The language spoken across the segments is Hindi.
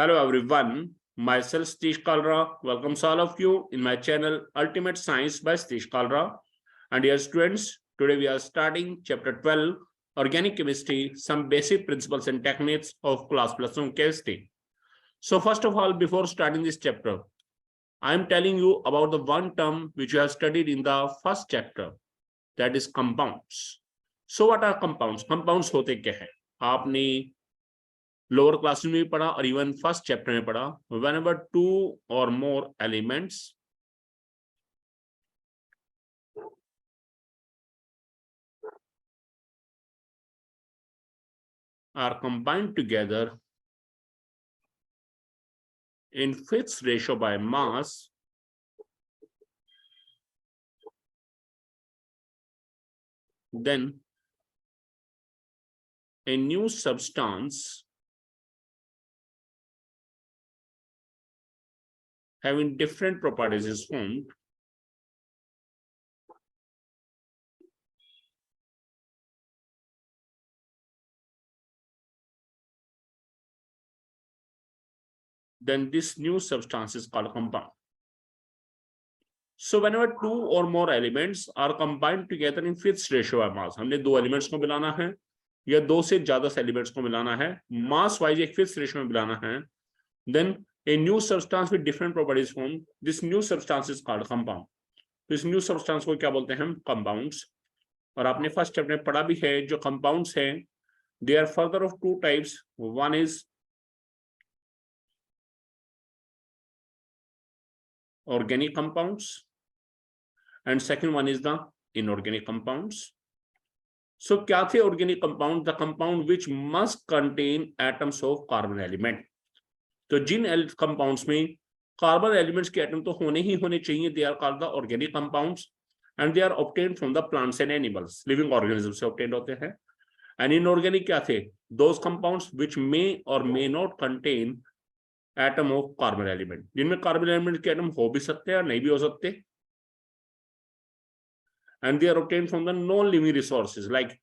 Hello everyone, myself Satish Kalra welcomes all of you in my channel Ultimate Science by Satish Kalra. And dear students, today we are starting chapter 12, Organic Chemistry, some basic principles and techniques of class plus one chemistry. So first of all, before starting this chapter, I am telling you about the one term which you have studied in the first chapter, that is compounds. So what are compounds? Compounds होते क्या है? आपने लोअर क्लास में भी पढ़ा और इवन फर्स्ट चैप्टर में पढ़ा. व्हेनेवर टू और more elements are combined together in fixed ratio by mass, then a new substance having different properties is formed. Then this new substance is called compound. So whenever two or more elements are combined together in fixed ratio by mass, हमने दो एलिमेंट्स को मिलाना है या दो से ज्यादा एलिमेंट्स को मिलाना है, मास वाइज एक फिक्स रेशियो में मिलाना है, then a new substance with different properties formed. This new substance is called compound. तो इस न्यू सब्सटेंस को क्या बोलते हैं हम? कंपाउंड्स. और आपने फर्स्ट चैप्टर में पढ़ा भी है, जो कंपाउंड्स हैं they are further of two types. One is organic compounds and second one is the inorganic compounds. So क्या थे organic compound? The compound which must contain atoms of carbon element. तो जिन कंपाउंड्स में कार्बन एलिमेंट्स के एटम तो होने ही होने चाहिए, they are called the organic compounds and they are obtained from the plants and animals, living organism से ऑब्टेन्ड होते हैं. एंड इनऑर्गेनिक क्या थे? दोज कंपाउंड्स व्हिच मे और may not contain atom of carbon element, जिनमें कार्बन एलिमेंट के एटम हो भी सकते हैं और नहीं भी हो सकते. And they are obtained from the non living resources like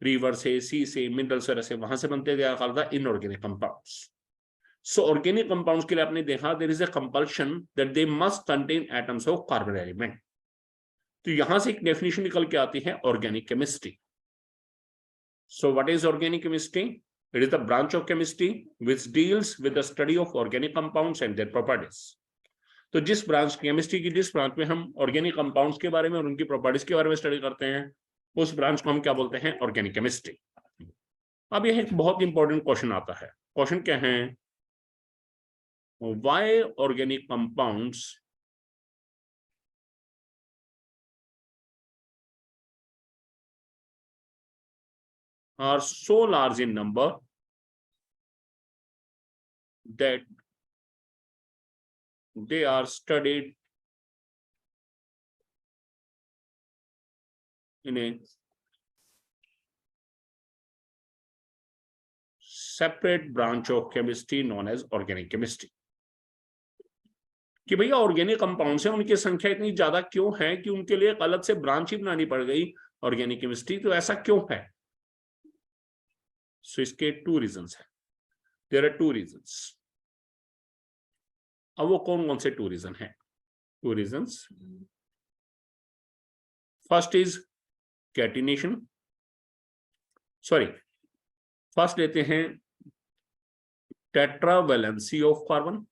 river से, सी से, मिनरल्स वगैरह से, वहां से बनते, दे आर कॉल्ड द इनऑर्गेनिक कंपाउंड्स. So organic compounds के लिए आपने देखा there is a compulsion that they must contain atoms of carbon element. तो यहां से एक डेफिनेशन निकल के आती है organic chemistry. So what is organic chemistry? It is the branch of chemistry which deals with the study of organic compounds and their properties. तो जिस ब्रांच केमिस्ट्री की जिस ब्रांच में हम ऑर्गेनिक कंपाउंड्स के बारे में और उनकी प्रॉपर्टीज के बारे में स्टडी करते हैं, उस ब्रांच को हम क्या बोलते हैं? Organic chemistry. अब यह एक बहुत इंपॉर्टेंट क्वेश्चन आता है. क्वेश्चन क्या है? Why organic compounds are so large in number that they are studied in a separate branch of chemistry known as organic chemistry. कि भैया ऑर्गेनिक कंपाउंड्स हैं, उनकी संख्या इतनी ज्यादा क्यों है कि उनके लिए एक अलग से ब्रांच ही बनानी पड़ गई ऑर्गेनिक केमिस्ट्री? तो ऐसा क्यों है? सो इसके टू रीजंस हैं. There are two reasons. अब वो कौन कौन से टू रीजन हैं? Two reasons. First is catenation. Sorry, first लेते हैं tetravalency of carbon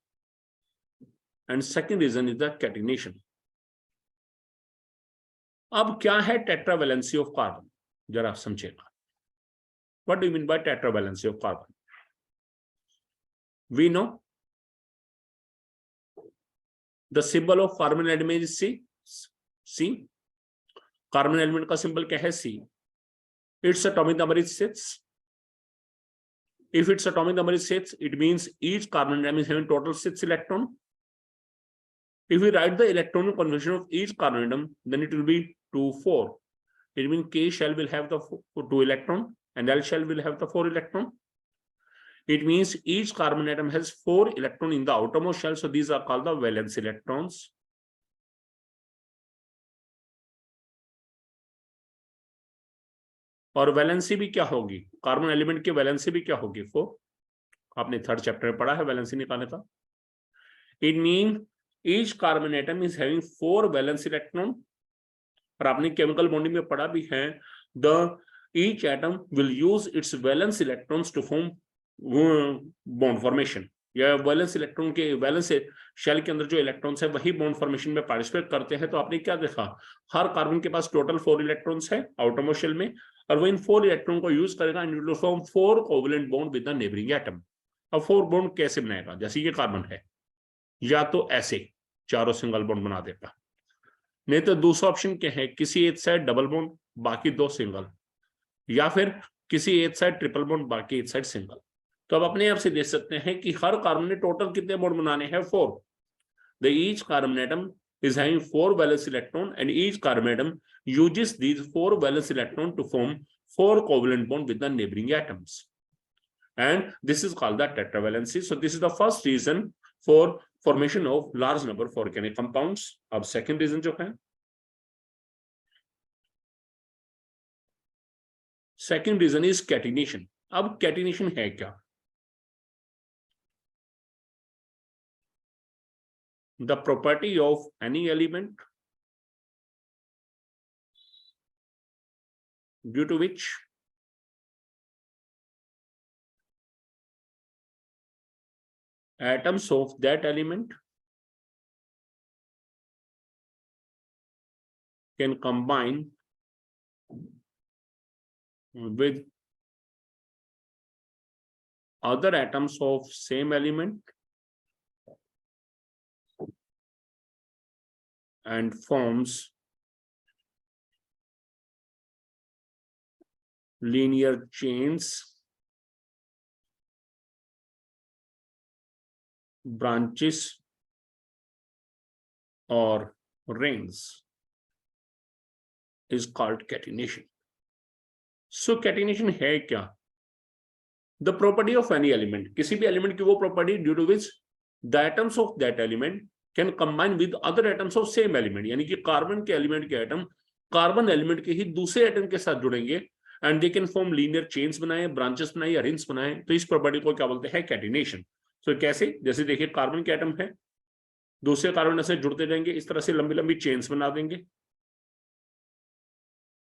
and second reason is the catenation. अब क्या है टेट्रावैलेंसी ऑफ कार्बन? जरा आप समझिएगा. What do you mean by tetravalency of carbon? We know the symbol of carbon element is C. C. Carbon element का symbol क्या है? C. Its atomic number is 6. If its atomic number is 6, it means each carbon atom is having total 6 electron. If we write the electronic configuration of each carbon atom, then it will be 2, 4. It means K shell will have the 2 electron and L shell will have the 4 electron. It means each carbon atom has 4 electron in the outermost shell. So these are called the valence electrons. और वैलेंसी भी क्या होगी? कार्बन एलिमेंट की वैलेंसी भी क्या होगी? 4. आपने थर्ड चैप्टर में पढ़ा है वैलेंसी निकालने का। It mean each carbon atom is having 4 valence electron, और आपने केमिकल बॉन्डिंग में पढ़ा भी है the each atom will use its valence electrons to form bond formation, या वैलेंस इलेक्ट्रॉन के वैलेंस शेल के अंदर जो इलेक्ट्रॉन्स है वही बॉन्ड फॉर्मेशन में पार्टिसिपेट करते हैं। तो आपने क्या देखा, हर कार्बन के पास टोटल 4 इलेक्ट्रॉन्स है आउटरमोस्ट शेल में, और वो इन 4 इलेक्ट्रॉन को यूज करेगा and will form 4 covalent bond with the neighbouring atom. अब 4 बॉन्ड कैसे बनाएगा, जैसे ये कार्बन है, या तो ऐसे चारों सिंगल बॉन्ड बना देगा, नहीं तो दूसरा ऑप्शन क्या है, किसी एक साइड डबल बॉन्ड बाकी 2 सिंगल, या फिर किसी एक साइड ट्रिपल बॉन्ड बाकी एक साइड सिंगल। तो अब अपने आप से देख सकते हैं कि हर कार्बन ने टोटल कितने बॉन्ड बनाने हैं, 4। The each carbon atom is having 4 valence electron and each carbon atom uses these 4 valence electron to form 4 covalent bond with the neighboring atoms, and this is called the tetravalency. So this is the first reason for formation of large number of organic compounds. अब second reason जो है, second reason is catenation. अब catenation है क्या, the property of any element due to which atoms of that element can combine with other atoms of same element and forms linear chains, branches or rings is called catenation. So catenation है क्या, the property of any element, किसी भी element की वो property due to which the atoms of that element can combine with other atoms of same element, यानी कि कार्बन के एलिमेंट के एटम कार्बन एलिमेंट के ही दूसरे एटम के साथ जुड़ेंगे and they can form linear chains बनाए, ब्रांचेस बनाए या रिंग्स बनाए। तो इस प्रॉपर्टी को क्या बोलते हैं, कैटिनेशन। तो कैसे, जैसे देखिए कार्बन के एटम है, दूसरे कार्बन से जुड़ते जाएंगे, इस तरह से लंबी लंबी चेन्स बना देंगे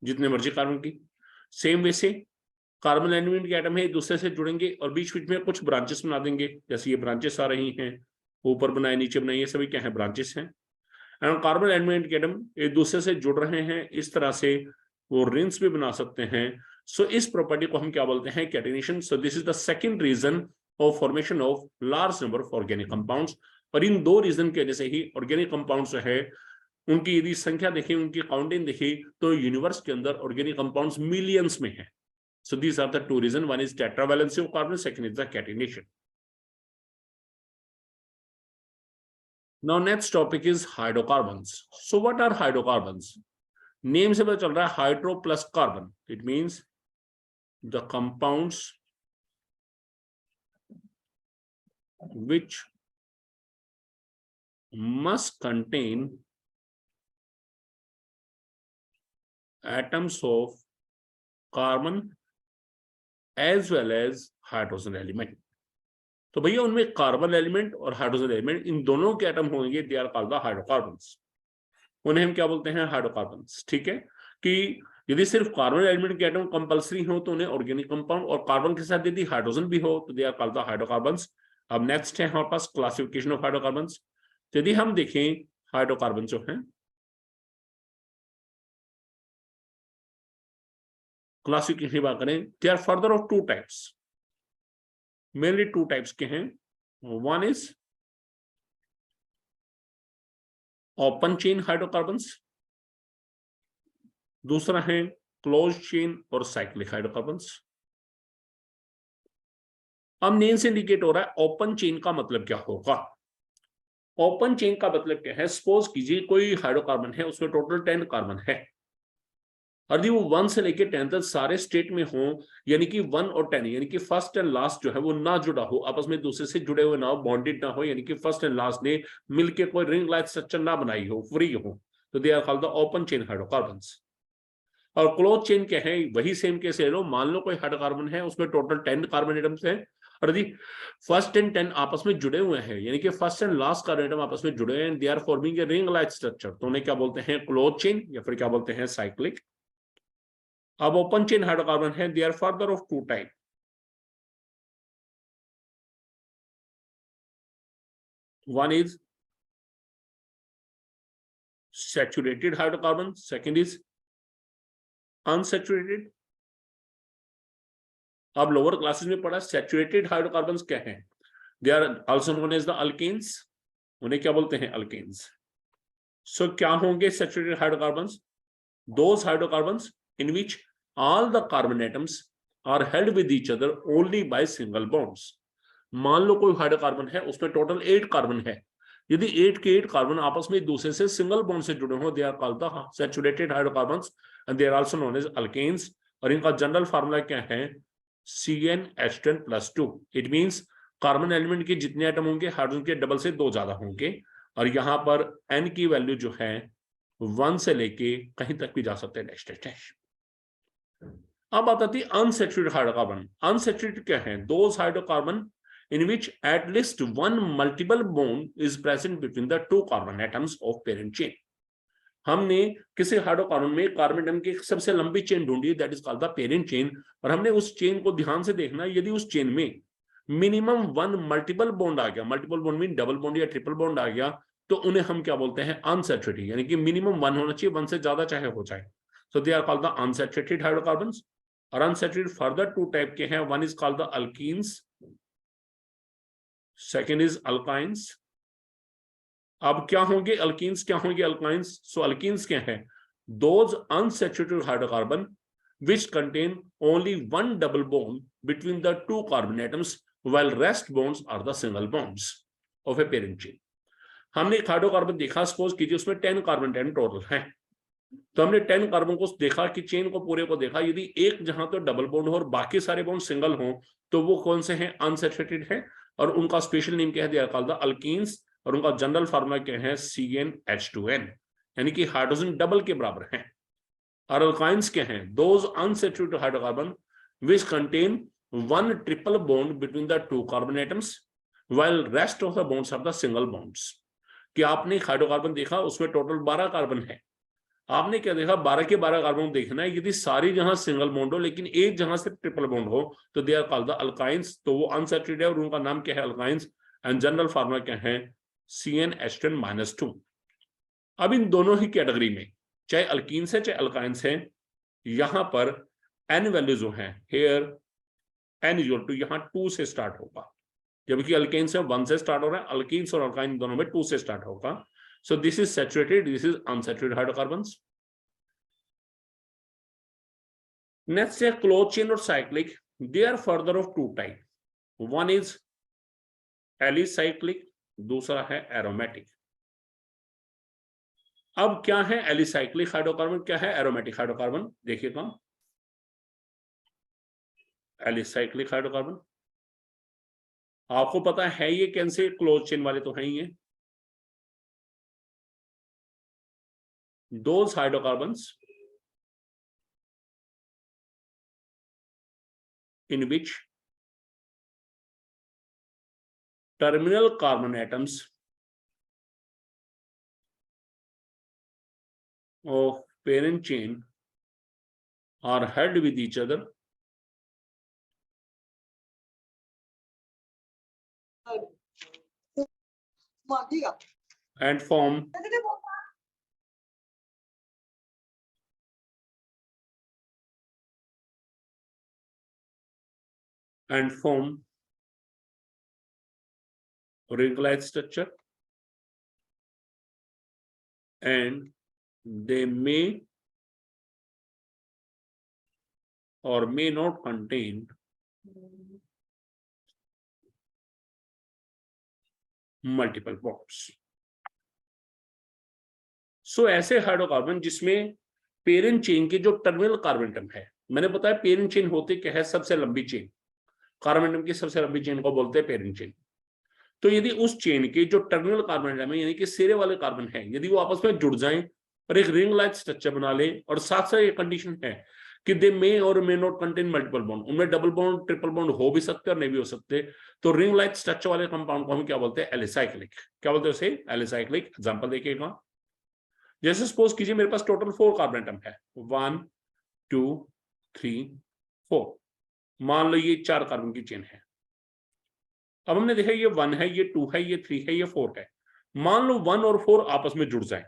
जितने मर्जी कार्बन की। सेम वे से कार्बन एलिमेंट के एटम है, एक दूसरे से जुड़ेंगे और बीच बीच में कुछ ब्रांचेस बना देंगे, जैसे ये ब्रांचेस आ रही हैं, ऊपर बनाए नीचे बनाए, ये सभी क्या है, ब्रांचेस हैं। एंड कार्बन एलिमेंट के एटम एक दूसरे से जुड़ रहे हैं, इस तरह से वो रिंग्स भी बना सकते हैं। सो इस प्रॉपर्टी को हम क्या बोलते हैं, catenation. So this is the second reason of formation of large number of organic compounds. और इन 2 रीजन के वजह से ही ऑर्गेनिक कंपाउंड्स जो है उनकी यदि संख्या देखें, उनकी काउंटिंग देखें, तो यूनिवर्स के अंदर ऑर्गेनिक कंपाउंड्स मिलियंस में है। So these are the 2 reason, one is tetravalency of carbon, second is the catenation. Now next topic is hydrocarbons. So what are hydrocarbons? Name से पता चल रहा है hydro plus carbon. It means the compounds which must contain atoms of carbon as well as hydrogen element. तो भैया उनमें कार्बन एलिमेंट और हाइड्रोजन एलिमेंट इन दोनों के एटम होंगे, they are called the hydrocarbons. उन्हें हम क्या बोलते हैं, हाइड्रोकार्बन्स। ठीक है, कि यदि सिर्फ कार्बन एलिमेंट के एटम कंपल्सरी हो तो उन्हें ऑर्गेनिक कंपाउंड, और कार्बन के साथ यदि हाइड्रोजन भी हो तो they are called the hydrocarbons. अब नेक्स्ट है हमारे पास क्लासिफिकेशन ऑफ हाइड्रोकार्बन्स। यदि हम देखें हाइड्रोकार्बन जो है, क्लासिफिकेशन की बात करें, they are further of 2 types, mainly 2 types के हैं। One is open chain hydrocarbons, दूसरा है क्लोज चेन और साइक्लिक हाइड्रोकार्बन्स। अब नेम से इंडिकेट हो रहा है ओपन चेन का मतलब क्या होगा। ओपन चेन का मतलब क्या है, सपोज कीजिए कोई हाइड्रोकार्बन है, उसमें टोटल 10 कार्बन है, और यदि वो 1 से लेकर 10 तक सारे स्टेट में हो, यानी कि 1 और 10, यानी कि फर्स्ट एंड लास्ट जो है वो ना जुड़ा हो, आपस में दूसरे से जुड़े हुए ना हो, बॉन्डेड ना हो, यानी कि फर्स्ट एंड लास्ट ने मिलके कोई रिंग लाइक स्ट्रक्चर ना बनाई हो, फ्री हो, तो they are called the open chain hydrocarbons. और क्लोज चेन क्या है, वही सेम केस ले लो, मान लो कोई हाइड्रोकार्बन है, उसमें टोटल 10 कार्बन एटम्स हैं, और यदि फर्स्ट एंड 10 आपस में जुड़े हुए हैं, यानी कि first and last carbon atom आपस में जुड़े हैं, they are forming a ring like structure, तो उन्हें क्या बोलते हैं? क्लोज चेन, या फिर क्या बोलते हैं? साइक्लिक। अब ओपन चेन हाइड्रोकार्बन है, they are further of two type. One is saturated hydrocarbon, second is unsaturated। अब लोअर क्लासेस में पढ़ा सैचुरेटेड हाइड्रोकार्बन्स क्या हैं? They are also known as the alkanes, उन्हें क्या बोलते हैं? अल्केन्स। सो क्या होंगे saturated hydrocarbons? Those hydrocarbons in which all the carbon atoms are held with each other only by single bonds। मान लो कोई हाइड्रोकार्बन है, उसमें टोटल 8 कार्बन है, यदि 8 के 8 कार्बन आपस में एक दूसरे से सिंगल बॉन्ड से जुड़े हो, they are called the saturated hydrocarbons and they are also known as alkanes. और इनका जनरल फार्मूला क्या है? CnH10+2। It means carbon element के जितने एटम होंगे हाइड्रोजन के डबल से 2 ज्यादा होंगे, और यहां पर n की वैल्यू जो है 1 से लेके कहीं तक भी जा सकते हैं, डैश डैश डैश। अब बात आती है अनसैचुरेटेड हाइड्रोकार्बन। अनसैचुरेटेड क्या है? Those hydrocarbon in which at least one multiple bond is present between the two carbon atoms of parent chain। हमने किसी हाइड्रोकार्बन में कार्बन एटम की सबसे लंबी चेन ढूंढी, that is called the parent chain, और हमने उस चेन को ध्यान से देखना, यदि उस चेन में मिनिमम 1 मल्टीपल बॉन्ड आ गया, multiple bond mean double bond या ट्रिपल बॉन्ड आ गया, तो उन्हें हम क्या बोलते हैं? अनसैचुरेटेड, यानी कि मिनिमम 1 होना चाहिए, 1 से ज्यादा चाहे हो जाए। So they are called the unsaturated hydrocarbons. और अनसैचुरेटेड फर्दर 2 टाइप के हैं, one is called the alkenes, second is alkynes. अब क्या होंगे अल्कीन्स, क्या होंगे अल्काइंस? सो अल्कीन्स क्या है? Those unsaturated hydrocarbon which contain only one double bond between the two carbon atoms while rest bonds are the single bonds of a parent chain। हमने एक हाइड्रोकार्बन देखा, सपोज कीजिए उसमें 10 कार्बन एटम टोटल हैं, तो हमने 10 कार्बन को देखा कि चेन को पूरे को देखा, यदि एक जहां तो डबल बॉन्ड हो और बाकी सारे बॉन्ड सिंगल हो, तो वो कौन से हैं? अनसैचुरेटेड है, और उनका स्पेशल नेम क्या है? They are called the alkenes, और उनका जनरल फार्मूला क्या है? CnH2n, यानी कि हाइड्रोजन डबल के बराबर है। और अल्काइंस क्या हैं? Those unsaturated hydrocarbon which contain one triple bond between the two carbon atoms while rest of the bonds are the single bonds. कि आपने हाइड्रोकार्बन देखा, उसमें टोटल 12 कार्बन है, आपने क्या देखा? 12 के 12 कार्बन देखना है, यदि सारी जहां सिंगल बॉन्ड हो लेकिन एक जहां से ट्रिपल बॉन्ड हो, तो they are called the alkynes, तो वो अनसैचुरेटेड है, और उनका नाम क्या है? अल्काइंस। एंड जनरल फार्मूला क्या है? CnH10-2। अब इन दोनों ही कैटेगरी में, चाहे अल्कीन्स है चाहे अल्काइंस है, यहां पर n वैल्यू जो है, हेयर n इक्वल टू यहां 2 से स्टार्ट होगा, जबकि अल्केन्स है 1 से स्टार्ट हो रहा है, अल्कीन्स और अल्काइन दोनों में 2 से स्टार्ट होगा। So this is saturated, this is unsaturated hydrocarbons। Next है closed chain और cyclic, they are further of 2 type, one is alicyclic, दूसरा है aromatic। अब क्या है alicyclic हाइड्रोकार्बन, क्या है aromatic हाइड्रोकार्बन? देखिएगा, alicyclic हाइड्रोकार्बन आपको पता है ये कैसे? क्लोज चेन वाले तो हैं ही है। Those hydrocarbons in which terminal carbon atoms of parent chain are held with each other and form ring-like structure, and they may or may not contain multiple bonds। सो ऐसे हाइड्रोकार्बन जिसमें पेरेंट चेन के जो टर्मिनल कार्बन एटम है, मैंने बताया पेरेंट चेन होते क्या है? सबसे लंबी चेन, कार्बन एटम की सबसे लंबी चेन को बोलते हैं पेरेंट चेन। तो यदि उस चेन के जो टर्मिनल कार्बन एटम है, यानी कि सिरे वाले कार्बन है, यदि वो आपस में जुड़ जाएं और एक रिंग लाइक स्ट्रक्चर बना ले, और साथ साथ ये कंडीशन है कि दे मे और may not contain multiple bond, उनमें डबल बॉन्ड ट्रिपल बॉन्ड हो भी सकते और नहीं भी हो सकते। तो रिंग लाइक स्ट्रक्चर वाले कंपाउंड को हम क्या बोलते हैं? एलिसाइक्लिक। क्या बोलते हैं उसे? एलिसाइक्लिक। एग्जांपल देखिएगा, जैसे सपोज कीजिए मेरे पास टोटल 4 कार्बन एटम है, 1 2 3 4। मान लो ये 4 कार्बन की चेन है। अब हमने देखा ये 1 है, ये 2 है, ये 3 है, ये 4 है। मान लो 1 और 4 आपस में जुड़ जाए,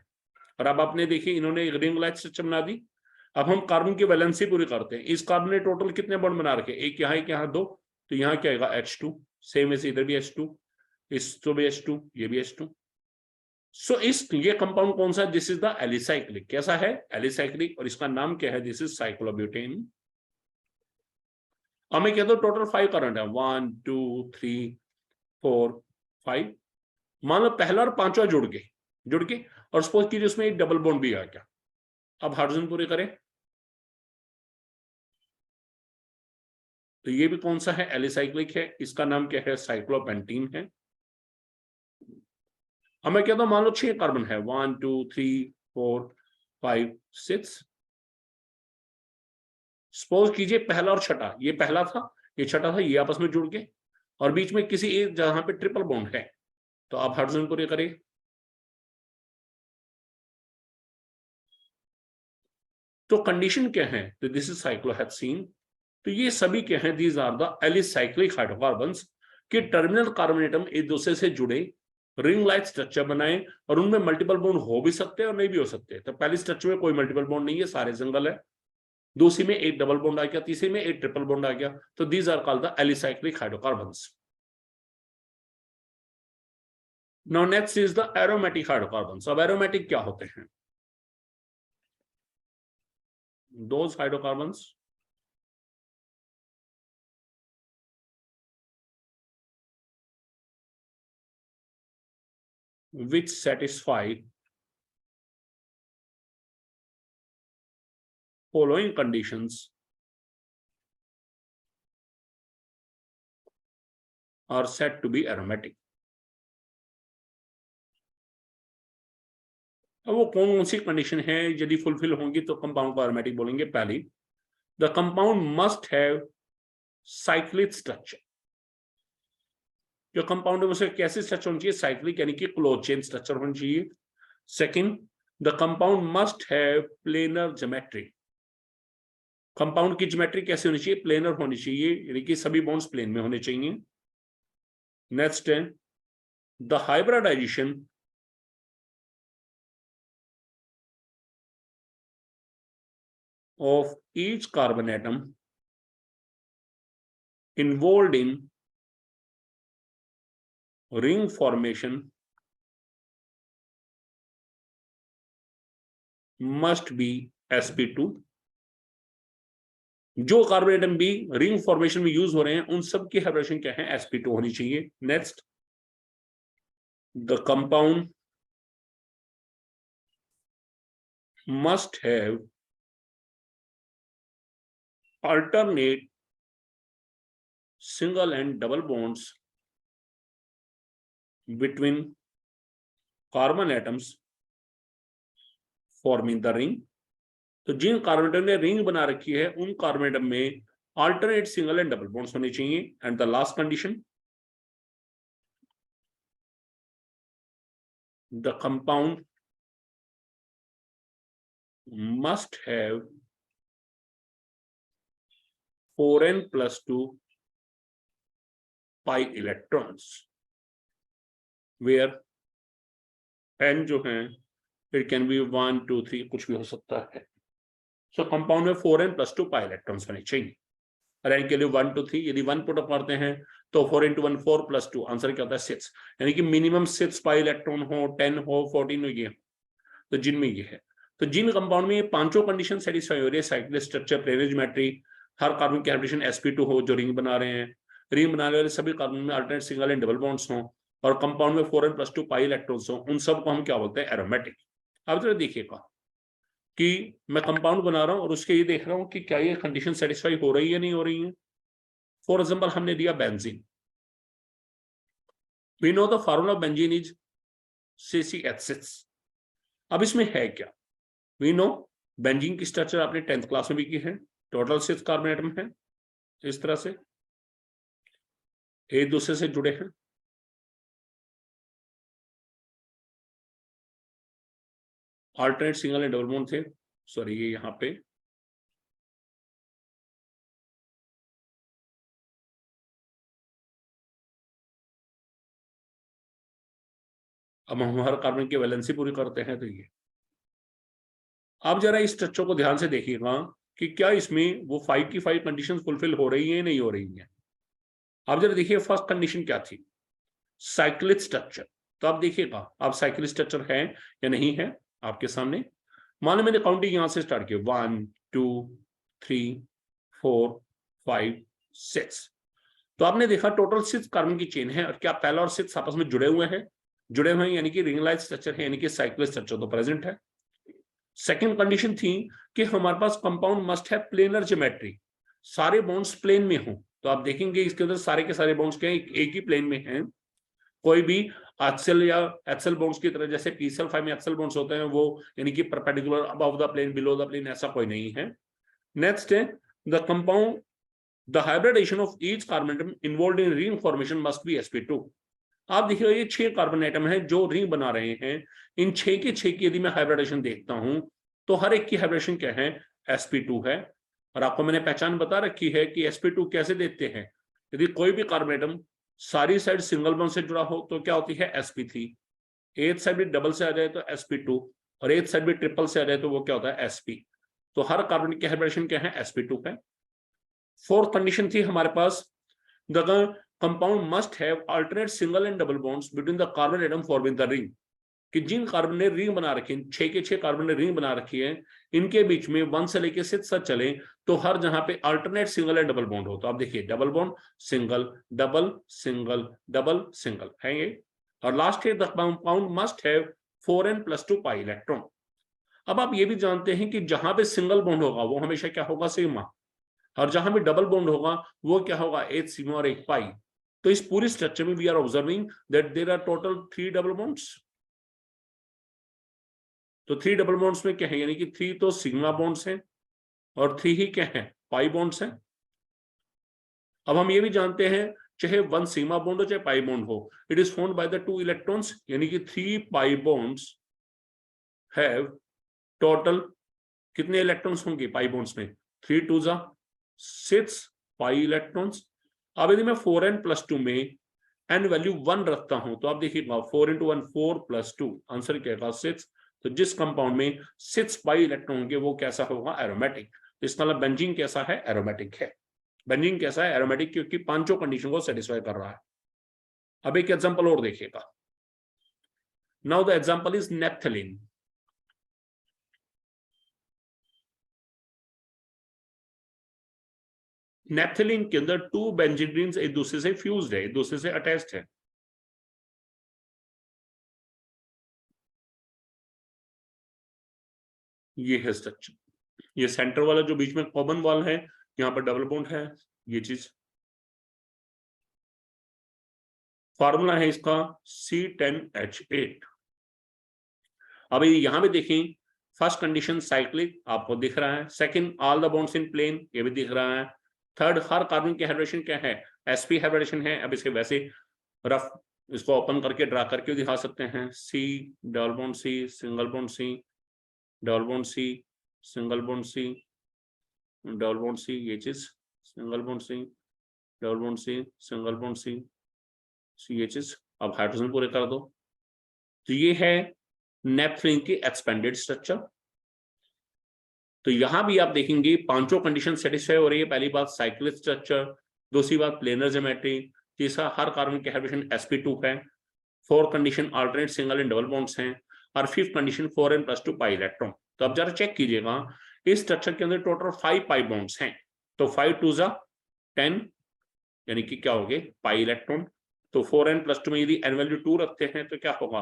और अब आपने देखी इन्होंने एक रिंग लाइक स्ट्रक्चर बना दी। अब हम कार्बन की वैलेंसी पूरी करते हैं। इस कार्बन ने टोटल कितने बॉन्ड बना रखे? एक यहाँ, एक यहाँ, 2। तो यहाँ क्या आएगा? H2। सेम ऐसे इधर भी H2, इस तो भी H2, ये भी H2। सो इस ये कंपाउंड कौन सा? This is the alicyclic. कैसा है? एलिसाइक्लिक। और इसका नाम क्या है? This is cyclobutane. हमें कहते हो टोटल 5 करंट है, 1 2 3 4 5। मान लो पहला और पांचवा जुड़ के और सपोज कीजिए उसमें एक डबल बॉन्ड भी आ गया। अब हाइड्रोजन पूरे करें, तो ये भी कौन सा है? एलिसाइक्लिक है। इसका नाम क्या है? साइक्लोपेंटीन है। हमें कहता हूं मान लो 6 कार्बन है, 1 2 3 4 5 6। सपोज कीजिए पहला और छठा, ये पहला था, ये छठा था, ये आपस में जुड़ के और बीच में किसी एक जहां पे ट्रिपल बॉन्ड है। तो आप हाइड्रोजन पूरे करें, तो कंडीशन क्या है? तो दिस इज साइक्लोहेक्सीन। तो ये सभी क्या है? These are the alicyclic hydrocarbons के टर्मिनल कार्बन एटम एक दूसरे से जुड़े, रिंग लाइक स्ट्रक्चर बनाए, और उनमें मल्टीपल बॉन्ड हो भी सकते हैं और नहीं भी हो सकते। तो पहली स्ट्रक्चर में कोई मल्टीपल बॉन्ड नहीं है, सारे सिंगल है। दूसरी में एक डबल बॉन्ड आ गया, तीसरी में एक ट्रिपल बॉन्ड आ गया। तो these are called the alicyclic hydrocarbons. Now next is the aromatic hydrocarbons. अब एरोमेटिक क्या होते हैं? Those hydrocarbons which satisfy following conditions are said to be aromatic। अब वो कौन सी कंडीशन है? यदि फुलफिल होंगी तो कंपाउंड को एरोमेटिक बोलेंगे। पहली, the compound must have cyclic structure. जो कंपाउंड है उसे कैसे स्ट्रक्चर होनी चाहिए? साइक्लिक, यानी कि क्लोज चेन स्ट्रक्चर होनी चाहिए। Second, the compound must have planar geometry. Compound की ज्योमेट्री कैसे होनी चाहिए? प्लेनर होनी चाहिए, यानी कि सभी बॉन्ड्स प्लेन में होने चाहिए। नेक्स्ट है the hybridisation of each carbon atom involved in ring formation must be sp2। जो कार्बन एटम भी रिंग फॉर्मेशन में यूज हो रहे हैं उन सब की हाइब्रिडेशन क्या है? sp2 होनी चाहिए। Next, the compound must have alternate single and double bonds between carbon atoms forming the ring। तो जिन कार्बन एटम ने रिंग बना रखी है उन कार्बन एटम में alternate single and double bonds होने चाहिए। And the last condition, the compound must have 4n+2 pi electrons where n जो है it can be 1 2 3 कुछ भी हो सकता है। सो कंपाउंड में 4n+2 pi इलेक्ट्रॉन्स होने चाहिए। और n के लिए 1 2 3, यदि 1 पुट अप करते हैं तो 4 × 1 4 + 2, आंसर क्या होता है? 6। यानी कि मिनिमम 6 pi इलेक्ट्रॉन हो, 10 हो, 14 हो, ये तो जिनमें ये है। तो जिन कंपाउंड में ये पांचों कंडीशन सेटिस्फाई हो रही है, साइक्लिक स्ट्रक्चर, प्लेनर ज्योमेट्री, हर कार्बन की हाइब्रिडेशन sp2 हो, जो रिंग बना रहे हैं, रिंग बनाने वाले सभी कार्बन में alternate single and double bonds हो, और कंपाउंड में 4n+2 pi इलेक्ट्रॉन्स हो, उन सब को हम क्या बोलते हैं? एरोमेटिक। अब जरा देखिएगा कि मैं कंपाउंड बना रहा हूं और उसके ये देख रहा हूं कि क्या ये कंडीशन सेटिस्फाई हो रही है नहीं हो रही है। फॉर एग्जाम्पल हमने दिया benzene. We know the formula of benzene is CCH6। अब इसमें है क्या? वी नो बेंजीन की स्ट्रक्चर आपने 10th क्लास में भी की है। टोटल 6 कार्बन एटम है, इस तरह से एक दूसरे से जुड़े हैं। Alternate single and double bond थे, सॉरी ये यहाँ पे अब हम हर कार्बन की वैलेंसी पूरी करते हैं। तो ये आप जरा इस स्ट्रक्चर को ध्यान से देखिएगा कि क्या इसमें वो 5 की 5 कंडीशन फुलफिल हो रही है नहीं हो रही है। आप जरा देखिए फर्स्ट कंडीशन क्या थी, साइक्लिक स्ट्रक्चर। तो आप देखिएगा आप साइक्लिक स्ट्रक्चर है या नहीं है आपके सामने। मान लो मैंने काउंटिंग यहां से स्टार्ट की 1 2 3 4 5 6, तो आपने देखा टोटल 6 कार्बन की चेन है। और क्या पहला और 6 आपस में जुड़े हुए हैं? जुड़े हुए हैं, यानी कि रिंग लाइक स्ट्रक्चर है, यानी कि साइक्लिक स्ट्रक्चर तो प्रेजेंट है। सेकेंड कंडीशन थी कि हमारे पास कंपाउंड मस्ट है प्लेनर ज्योमेट्री, सारे बॉन्ड्स प्लेन में हो। तो आप देखेंगे इसके अंदर सारे के सारे बॉन्ड्स क्या एक ही प्लेन में हैं। कोई भी एक्सेल या एक्सेल बॉन्ड्स की तरह जैसे पीसीएल 5 में एक्सेल बॉन्ड्स होते हैं वो यानी कि perpendicular above the plane below the plane, ऐसा कोई नहीं है। नेक्स्ट है the compound the hybridisation of each carbon atom involved in ring formation must be sp2। आप देखिए ये 6 कार्बन एटम है जो रिंग बना रहे हैं। इन 6 के 6 की यदि मैं हाइब्रिडेशन देखता हूं तो हर एक की हाइब्रिडेशन क्या है? sp2 है। और आपको मैंने पहचान बता रखी है कि sp2 कैसे देते हैं। यदि कोई भी कार्बन एटम सारी साइड सिंगल बॉन्ड से जुड़ा हो तो क्या होती है? sp3। एक साइड भी डबल से आ जाए तो sp2, और एक साइड भी ट्रिपल से आ जाए तो वो क्या होता है? sp। तो हर कार्बन की हाइब्रिडेशन क्या है? sp2 है। फोर्थ कंडीशन थी हमारे पास the compound must have alternate single and double bonds between the carbon atom forming the ring. कि जिन कार्बन ने रिंग बना रखी है, 6 के 6 कार्बन ने रिंग बना रखी है, इनके बीच में 1 से लेके 6 तक चले तो हर जहां पे alternate single and double bond हो। तो आप देखिए double bond single double single double single है ये। और लास्ट है the compound must have 4n+2 pi electron. अब आप ये भी जानते हैं कि जहां पे सिंगल बॉन्ड होगा वो हमेशा क्या होगा? सिग्मा। और जहां भी डबल बॉन्ड होगा वो क्या होगा? 8 सिग्मा और 1 पाई। तो इस पूरी स्ट्रक्चर में we are observing that there are total 3 double bonds. तो 3 डबल बॉन्ड्स में क्या है? यानी कि 3 तो सिग्मा बॉन्ड्स हैं और 3 ही क्या है? पाई बॉन्ड्स हैं। अब हम ये भी जानते हैं चाहे 1 सिग्मा बॉन्ड हो चाहे पाई बॉन्ड हो, it is found by the 2 electrons, यानी कि 3 पाई बॉन्ड्स हैव टोटल कितने इलेक्ट्रॉन्स होंगे पाई बॉन्ड्स में? 3 2 6 पाई इलेक्ट्रॉन्स। अब यदि मैं 4n+2 में एन वैल्यू 1 रखता हूं तो आप देखिएगा 4 × 1 4+2 आंसर क्या होगा? 6। तो जिस कंपाउंड में 6 पाई इलेक्ट्रॉन होंगे वो कैसा होगा? एरोमेटिक। इसका मतलब बेंजीन कैसा है? एरोमेटिक है। बेंजीन कैसा है? एरोमेटिक, क्योंकि पांचों कंडीशन को सेटिस्फाई कर रहा है। अब एक एग्जांपल और देखिएगा। Now the example is naphthalene. Naphthalene के अंदर 2 बेंजीन रिंग्स एक दूसरे से फ्यूज्ड है, एक दूसरे से अटैच्ड है। ये है स्ट्रक्चर। ये सेंटर वाला जो बीच में कॉमन वॉल है, यहाँ पर डबल बॉन्ड है, ये चीज। फॉर्मूला है इसका C10H8। अब यहां भी देखें, फर्स्ट कंडीशन साइक्लिक आपको दिख रहा है। Second all the bonds in plane, ये भी दिख रहा है। थर्ड हर कार्बन की हाइब्रिडेशन क्या है? sp हाइब्रिडेशन है। अब इसके वैसे रफ इसको ओपन करके ड्रा करके दिखा सकते हैं। C double bond C single bond C double bond C single bond C double bond C, ये चीज single bond C double bond C single bond C, ये चीज। अब हाइड्रोजन पूरे कर दो। तो ये है नेप्थलीन की एक्सपेंडेड स्ट्रक्चर। तो यहां भी आप देखेंगे पांचों कंडीशन सेटिस्फाई हो रही है। पहली बात साइक्लिक स्ट्रक्चर, दूसरी बात प्लेनर ज्योमेट्री, तीसरा हर कार्बन की हाइब्रिडेशन sp2 है, fourth condition alternate single and double bonds हैं, और fifth condition 4n+2 pi electron. तो अब जरा चेक कीजिएगा इस स्ट्रक्चर के अंदर टोटल 5 पाई बॉन्ड्स हैं। तो 5 2 10, यानी कि क्या हो गए? Pi electron. तो 4n+2 में यदि n वैल्यू 2 रखते हैं तो क्या होगा?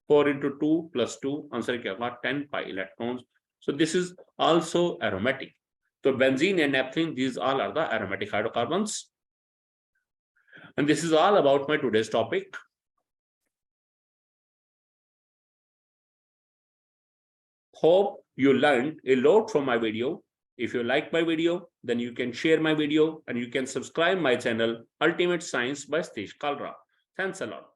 4 × 2 + 2, आंसर क्या होगा? 10 pi electrons. So this is also aromatic. So benzene and naphthalene, these all are the aromatic hydrocarbons. And this is all about my today's topic. Hope you learned a lot from my video. If you like my video, then you can share my video and you can subscribe my channel Ultimate Science by Satish Kalra. Thanks a lot.